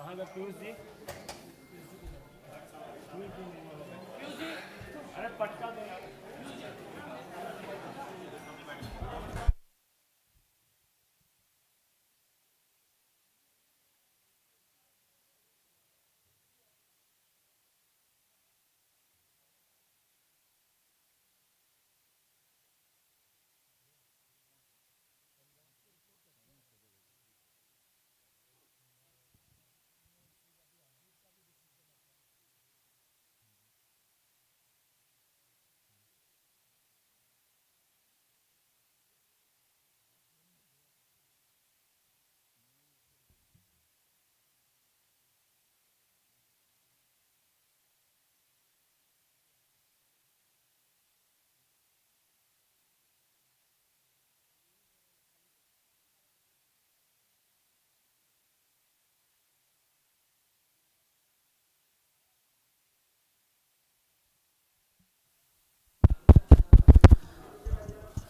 कहाँ गए पीयूष जी? अरे पटका दो यार।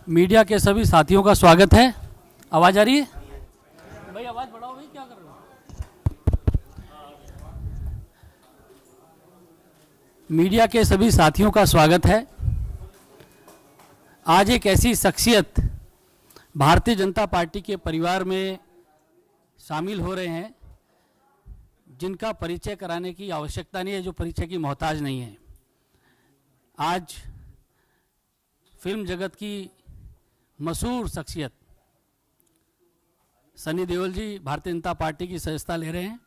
मीडिया के सभी साथियों का स्वागत है। आवाज आ रही है भाई? आवाज बढ़ाओ भाई, क्या कर रहे हो? मीडिया के सभी साथियों का स्वागत है। आज एक ऐसी शख्सियत भारतीय जनता पार्टी के परिवार में शामिल हो रहे हैं जिनका परिचय कराने की आवश्यकता नहीं है, जो परिचय की मोहताज नहीं है। आज फिल्म जगत की मशहूर शख्सियत सनी देओल जी भारतीय जनता पार्टी की सदस्यता ले रहे हैं।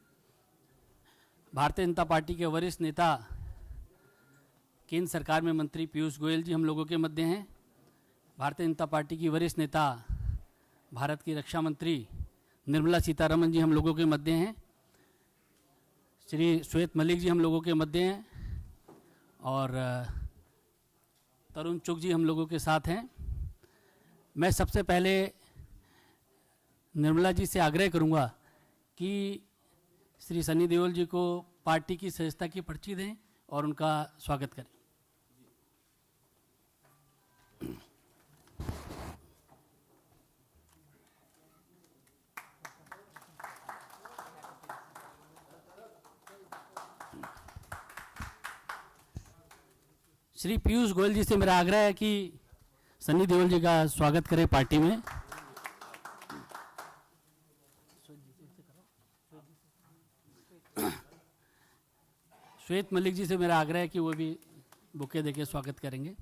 भारतीय जनता पार्टी के वरिष्ठ नेता केंद्र सरकार में मंत्री पीयूष गोयल जी हम लोगों के मध्य हैं। भारतीय जनता पार्टी की वरिष्ठ नेता भारत की रक्षा मंत्री निर्मला सीतारमण जी हम लोगों के मध्य हैं। श्री श्वेत मलिक जी हम लोगों के मध्य हैं और तरुण चुग जी हम लोगों के साथ हैं। मैं सबसे पहले निर्मला जी से आग्रह करूंगा कि श्री सनी देओल जी को पार्टी की सदस्यता की पर्ची दें और उनका स्वागत करें। श्री पीयूष गोयल जी से मेरा आग्रह है कि सनी देओल जी का स्वागत करें पार्टी में। श्वेत मलिक जी से मेरा आग्रह है कि वो भी बुके देके स्वागत करेंगे।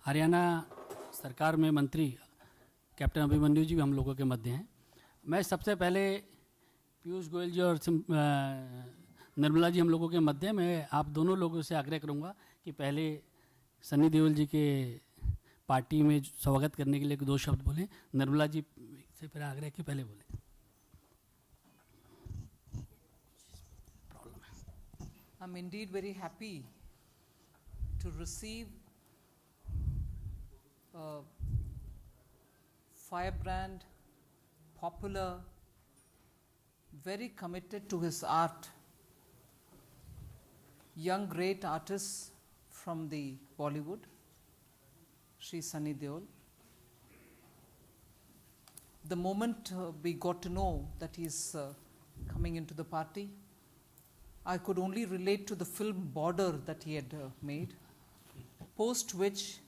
हरियाणा सरकार में मंत्री कैप्टन अभिमन्यु जी भी हम लोगों के मध्य हैं। मैं सबसे पहले पीयूष गोयल जी और निर्मला जी हम लोगों के मध्य मैं आप दोनों लोगों से आग्रह करूंगा कि पहले सनी देओल जी के पार्टी में स्वागत करने के लिए दो शब्द बोलें। निर्मला जी से फिर आग्रह कि पहले बोलें। I'm indeed very happy to receive a firebrand, popular, very committed to his art, young great artist from the Bollywood, Shri Sunny Deol. The moment we got to know that he is coming into the party, I could only relate to the film Border that he had made, post which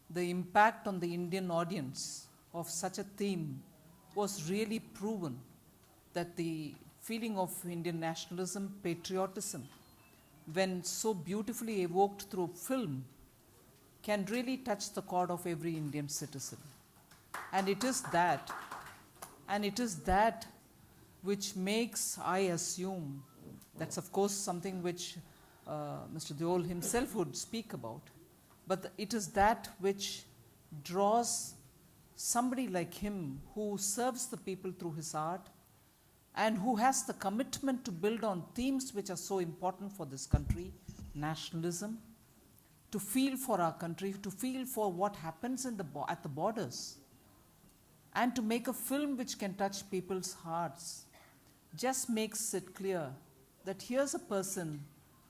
the impact on the Indian audience of such a theme was really proven, that the feeling of Indian nationalism, patriotism, when so beautifully evoked through film, can really touch the chord of every Indian citizen. And it is that which makes, I assume, that's of course something which Mr. Deol himself would speak about, but it is that which draws somebody like him who serves the people through his art and who has the commitment to build on themes which are so important for this country: nationalism, to feel for our country, to feel for what happens in at the borders, and to make a film which can touch people's hearts just makes it clear that here's a person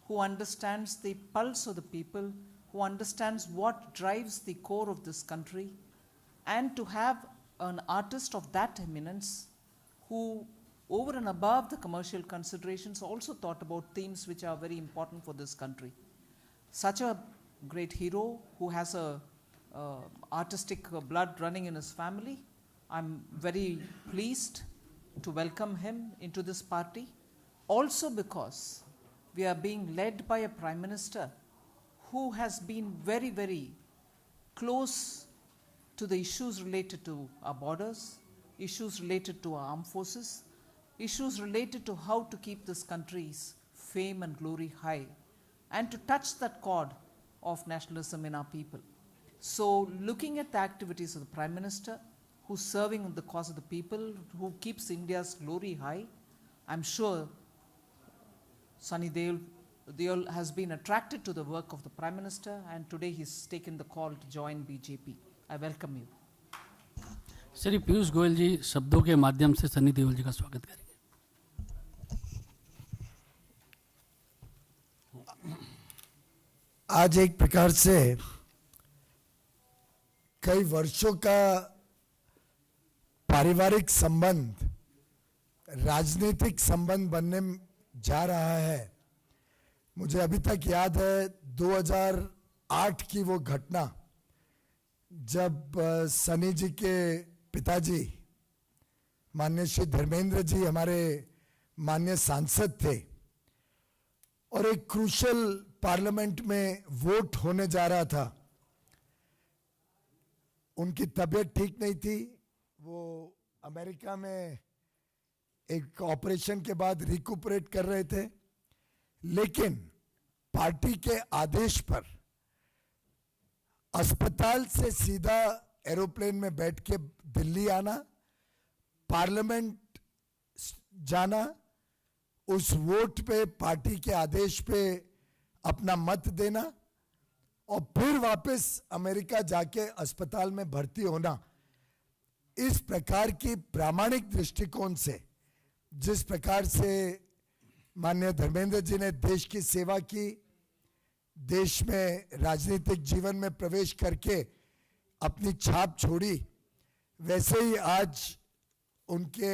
who understands the pulse of the people, who understands what drives the core of this country, and to have an artist of that eminence who, over and above the commercial considerations, also thought about themes which are very important for this country. Such a great hero who has a artistic blood running in his family. I'm very pleased to welcome him into this party, also because we are being led by a Prime Minister who has been very, very close to the issues related to our borders, issues related to our armed forces, issues related to how to keep this country's fame and glory high, and to touch that chord of nationalism in our people. So looking at the activities of the Prime Minister, who's serving the cause of the people, who keeps India's glory high, I'm sure Sunny Deol has been attracted to the work of the Prime Minister, and today he's taken the call to join BJP. I welcome you. Shri Piyush Goyal जी शब्दों के माध्यम से सनी देओल जी का स्वागत करेंगे। आज एक प्रकार से कई वर्षों का पारिवारिक संबंध राजनीतिक संबंध बनने जा रहा है। मुझे अभी तक याद है 2008 की वो घटना जब सनी जी के पिताजी माननीय श्री धर्मेंद्र जी हमारे माननीय सांसद थे और एक क्रूशल पार्लियामेंट में वोट होने जा रहा था। उनकी तबीयत ठीक नहीं थी, वो अमेरिका में एक ऑपरेशन के बाद रिकूपरेट कर रहे थे, लेकिन पार्टी के आदेश पर अस्पताल से सीधा एरोप्लेन में बैठ के दिल्ली आना, पार्लियामेंट जाना, उस वोट पे पार्टी के आदेश पे अपना मत देना और फिर वापस अमेरिका जाके अस्पताल में भर्ती होना। इस प्रकार की प्रामाणिक दृष्टिकोण से जिस प्रकार से माननीय धर्मेंद्र जी ने देश की सेवा की, देश में राजनीतिक जीवन में प्रवेश करके अपनी छाप छोड़ी, वैसे ही आज उनके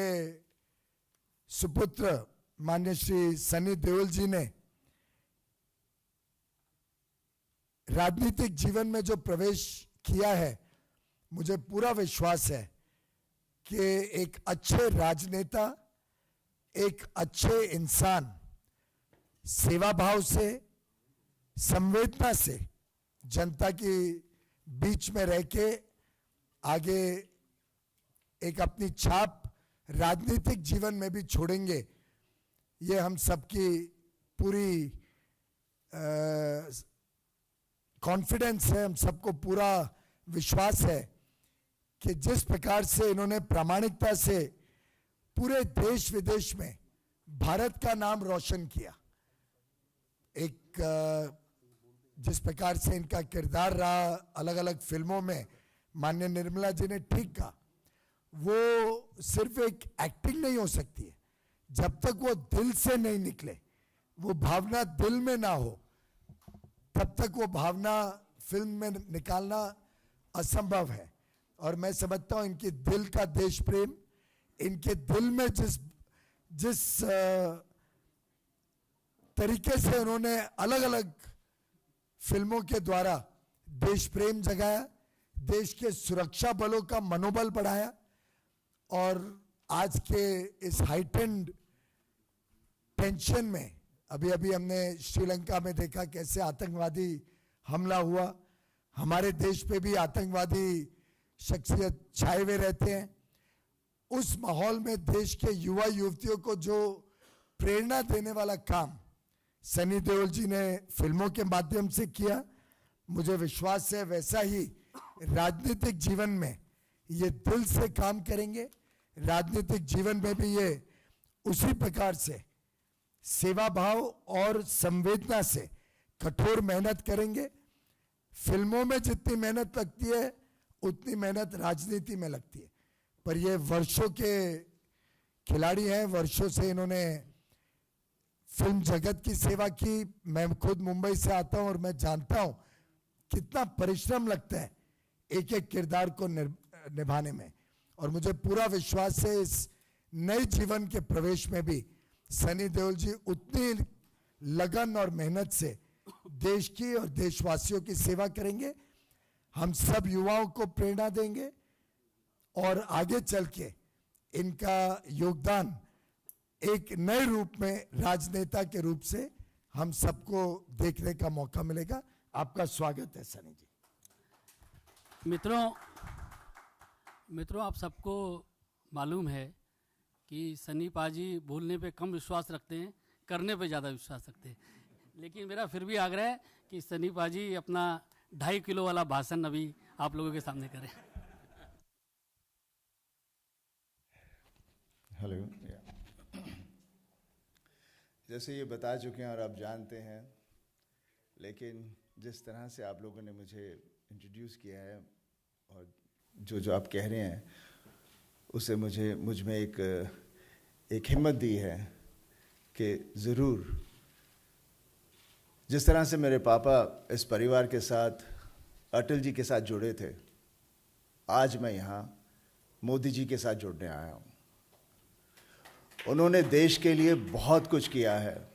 सुपुत्र माननीय श्री सनी देओल जी ने राजनीतिक जीवन में जो प्रवेश किया है, मुझे पूरा विश्वास है कि एक अच्छे राजनेता, एक अच्छे इंसान सेवा भाव से, संवेदना से जनता के बीच में रह के आगे एक अपनी छाप राजनीतिक जीवन में भी छोड़ेंगे। ये हम सबकी पूरी कॉन्फिडेंस है, हम सबको पूरा विश्वास है कि जिस प्रकार से इन्होंने प्रामाणिकता से पूरे देश विदेश में भारत का नाम रोशन किया, एक जिस प्रकार से इनका किरदार रहा अलग अलग फिल्मों में, माननीय निर्मला जी ने ठीक कहा, वो सिर्फ एक एक्टिंग नहीं हो सकती है जब तक वो दिल से नहीं निकले, वो भावना दिल में ना हो तब तक वो भावना फिल्म में निकालना असंभव है। और मैं समझता हूं इनके दिल का देश प्रेम, इनके दिल में जिस तरीके से उन्होंने अलग अलग फिल्मों के द्वारा देश प्रेम जगाया, देश के सुरक्षा बलों का मनोबल बढ़ाया, और आज के इस हाइटेंड टेंशन में अभी अभी हमने श्रीलंका में देखा कैसे आतंकवादी हमला हुआ, हमारे देश पे भी आतंकवादी शख्सियत छाए हुए रहते हैं। उस माहौल में देश के युवा युवतियों को जो प्रेरणा देने वाला काम सनी देओल जी ने फिल्मों के माध्यम से किया, मुझे विश्वास है वैसा ही राजनीतिक जीवन में ये दिल से काम करेंगे। राजनीतिक जीवन में भी ये उसी प्रकार से सेवा भाव और संवेदना से कठोर मेहनत करेंगे। फिल्मों में जितनी मेहनत लगती है उतनी मेहनत राजनीति में लगती है, पर ये वर्षों खिलाड़ी हैं, वर्षों से इन्होंने फिल्म जगत की सेवा की। मैं खुद मुंबई से आता हूं और मैं जानता हूं कितना परिश्रम लगता है एक एक किरदार को निभाने में, और मुझे पूरा विश्वास है इस नए जीवन के प्रवेश में भी सनी देओल जी उतनी लगन और मेहनत से देश की और देशवासियों की सेवा करेंगे। हम सब युवाओं को प्रेरणा देंगे और आगे चल के इनका योगदान एक नए रूप में राजनेता के रूप से हम सबको देखने का मौका मिलेगा। आपका स्वागत है सनी जी। मित्रों, आप सबको मालूम है कि सनी पाजी बोलने पे कम विश्वास रखते हैं, करने पे ज़्यादा विश्वास रखते हैं। लेकिन मेरा फिर भी आग्रह है कि सनी पाजी अपना 2.5 किलो वाला भाषण अभी आप लोगों के सामने करें। हेलो। जैसे ये बता चुके हैं और आप जानते हैं, लेकिन जिस तरह से आप लोगों ने मुझे इंट्रोड्यूस किया है और जो आप कह रहे हैं उससे मुझ में एक हिम्मत दी है कि ज़रूर जिस तरह से मेरे पापा इस परिवार के साथ, अटल जी के साथ जुड़े थे, आज मैं यहाँ मोदी जी के साथ जुड़ने आया हूँ। उन्होंने देश के लिए बहुत कुछ किया है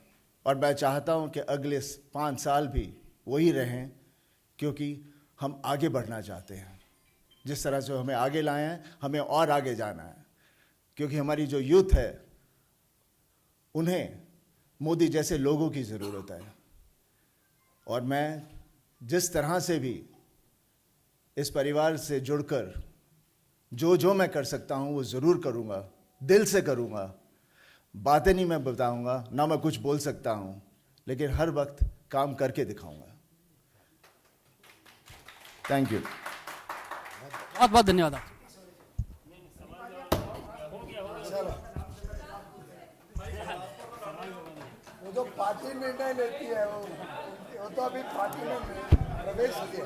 और मैं चाहता हूँ कि अगले 5 साल भी वही रहें, क्योंकि हम आगे बढ़ना चाहते हैं। जिस तरह से हमें आगे लाए हैं, हमें और आगे जाना है, क्योंकि हमारी जो यूथ है उन्हें मोदी जैसे लोगों की ज़रूरत है। और मैं जिस तरह से भी इस परिवार से जुड़कर जो मैं कर सकता हूँ वो ज़रूर करूँगा, दिल से करूँगा। बातें नहीं मैं बताऊँगा, ना मैं कुछ बोल सकता हूँ, लेकिन हर वक्त काम करके दिखाऊँगा। Thank you. बहुत बहुत धन्यवाद आप। वो तो पार्टी निर्णय लेती है, वो तो अभी पार्टी में प्रवेश किया।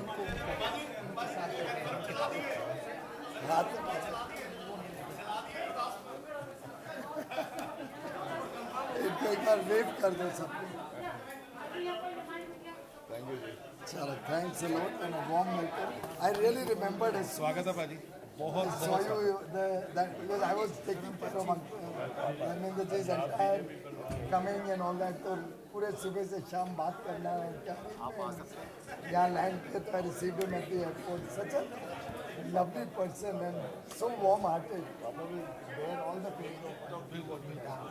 एक बार वेव कर दो सबको। थैंक यू जी। चलो, thanks a lot and a warm welcome. I really remembered his स्वागत है पाजी। बहुत saw you that because I was taking care of Dharmendra ji's entire coming and all that, तो पूरे सुबह से शाम बात करना है क्या। यहाँ लैंड पे तो I received him at the airport. Such a lovely person and so warm-hearted. Probably bear all the pain.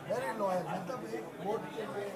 Very loyal. मतलब एक वोट के लिए